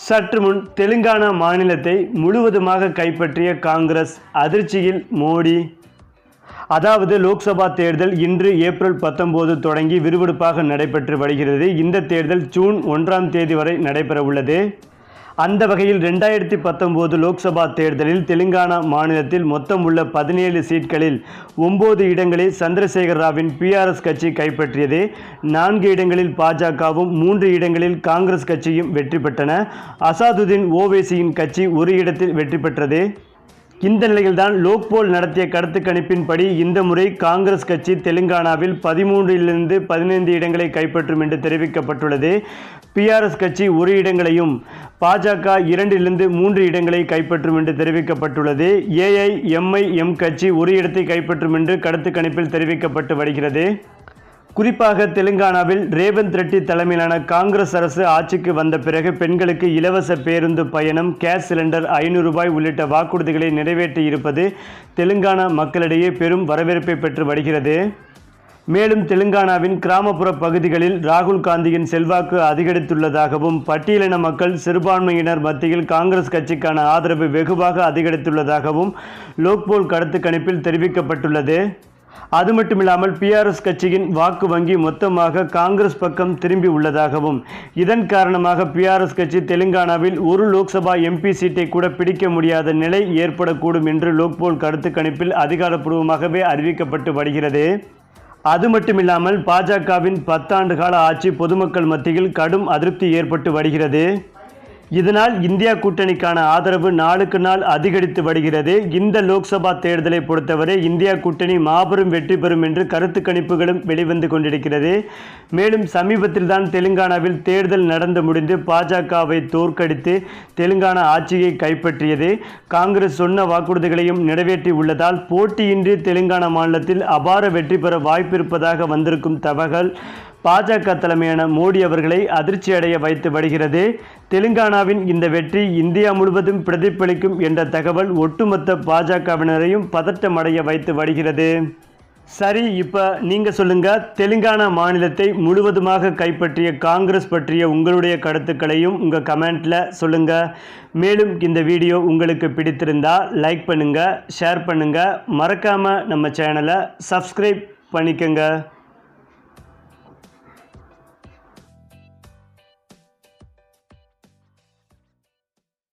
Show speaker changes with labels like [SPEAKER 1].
[SPEAKER 1] சற்று முன் தெலுங்கானா மாநிலத்தை முழுவதுமாக கைப்பற்றிய காங்கிரஸ் அதிர்ச்சியில் மோடி. அதாவது லோக்சபா தேர்தல் இன்று ஏப்ரல் 19 தொடங்கி விறுவிறுப்பாக நடைபெற்று வருகிறது. இந்த தேர்தல் ஜூன் 1ஆம் தேதி வரை நடைபெற உள்ளது. அந்த வகையில் 2019 லோக்சபா தேர்தலில் தெலுங்கானா மாநிலத்தில் மொத்தம் உள்ள 17 சீட்களில் 9 இடங்களை சந்திரசேகர ராவின் PRS கட்சி கைப்பற்றியது. 4 இடங்களில் பாஜகவும் 3 இடங்களில் காங்கிரஸ் கட்சியும் வெற்றி பெற்றன. அசாதுதீன் ஓவைசியின் கட்சி ஒரு இடத்தில் வெற்றி பெற்றது. இந்த நிலையில்தான் லோக்போல் நடத்திய கருத்து கணிப்பின்படி இந்த முறை காங்கிரஸ் கட்சி தெலுங்கானாவில் 13 15 இடங்களை கைப்பற்றும் என்று தெரிவிக்கப்பட்டுள்ளது. PRS கட்சி ஒரு இடங்களையும் பாஜக 2 3 இடங்களை கைப்பற்றும் என்று தெரிவிக்கப்பட்டுள்ளது. AIMIM கட்சி ஒரு இடத்தை கைப்பற்றும் என்று கருத்து கணிப்பில் தெரிவிக்கப்பட்டு வருகிறது. குறிப்பாக தெலுங்கானாவில் ரேவந்த் ரெட்டி தலைமையிலான காங்கிரஸ் அரசு ஆட்சிக்கு வந்த பிறகு பெண்களுக்கு இலவச பேருந்து பயணம், கேஸ் சிலிண்டர் 500 ரூபாய் உள்ளிட்ட வாக்குறுதிகளை நிறைவேற்றியிருப்பது தெலுங்கானா மக்களிடையே பெரும் வரவேற்பை பெற்று வருகிறது. மேலும் தெலுங்கானாவின் கிராமப்புற பகுதிகளில் ராகுல் காந்தியின் செல்வாக்கு அதிகரித்துள்ளதாகவும் பட்டியலின மக்கள் சிறுபான்மையினர் மத்தியில் காங்கிரஸ் கட்சிக்கான ஆதரவு வெகுவாக அதிகரித்துள்ளதாகவும் லோக்போல் கருத்து கணிப்பில் தெரிவிக்கப்பட்டுள்ளது. அது மட்டுமில்லாமல் PRS கட்சியின் வாக்கு வங்கி மொத்தமாக காங்கிரஸ் பக்கம் திரும்பி உள்ளதாகவும் இதன் காரணமாக PRS கட்சி தெலுங்கானாவில் ஒரு லோக்சபா MP சீட்டை கூட பிடிக்க முடியாத நிலை ஏற்படக்கூடும் என்று லோக்போல் கருத்து கணிப்பில் அதிகாரப்பூர்வமாகவே அறிவிக்கப்பட்டு வருகிறது. அது மட்டுமில்லாமல் பாஜகவின் 10 ஆண்டு கால ஆட்சி பொதுமக்கள் மத்தியில் கடும் அதிருப்தி ஏற்பட்டு வருகிறது. இதனால் இந்தியா கூட்டணிக்கான ஆதரவு நாளுக்கு நாள் அதிகரித்து வருகிறது. இந்த லோக்சபா தேர்தலை பொறுத்தவரை இந்தியா கூட்டணி மாபெரும் வெற்றி பெறும் என்று கருத்து கணிப்புகளும் வெளிவந்து கொண்டிருக்கிறது. மேலும் சமீபத்தில் தான் தெலுங்கானாவில் தேர்தல் நடந்து முடிந்து பாஜகவை தோற்கடித்து தெலுங்கானா ஆட்சியை கைப்பற்றியது. காங்கிரஸ் சொன்ன வாக்குறுதிகளையும் நிறைவேற்றி உள்ளதால் போட்டியின்றி தெலுங்கானா மாநிலத்தில் அபார வெற்றி பெற வாய்ப்பு இருப்பதாக வந்திருக்கும் தகவல் பாஜக தலைமையான மோடி அவர்களை அதிர்ச்சி அடைய வைத்து வருகிறது. தெலுங்கானாவின் இந்த வெற்றி இந்தியா முழுவதும் பிரதிபலிக்கும் என்ற தகவல் ஒட்டுமொத்த பாஜகவினரையும் பதட்டமடைய வைத்து வருகிறது. சரி, இப்போ நீங்கள் சொல்லுங்கள், தெலுங்கானா மாநிலத்தை முழுவதுமாக கைப்பற்றிய காங்கிரஸ் பற்றிய உங்களுடைய கருத்துக்களையும் உங்கள் கமெண்ட்டில் சொல்லுங்கள். மேலும் இந்த வீடியோ உங்களுக்கு பிடித்திருந்தால் லைக் பண்ணுங்கள், ஷேர் பண்ணுங்கள், மறக்காமல் நம்ம சேனலை சப்ஸ்கிரைப் பண்ணிக்கோங்க.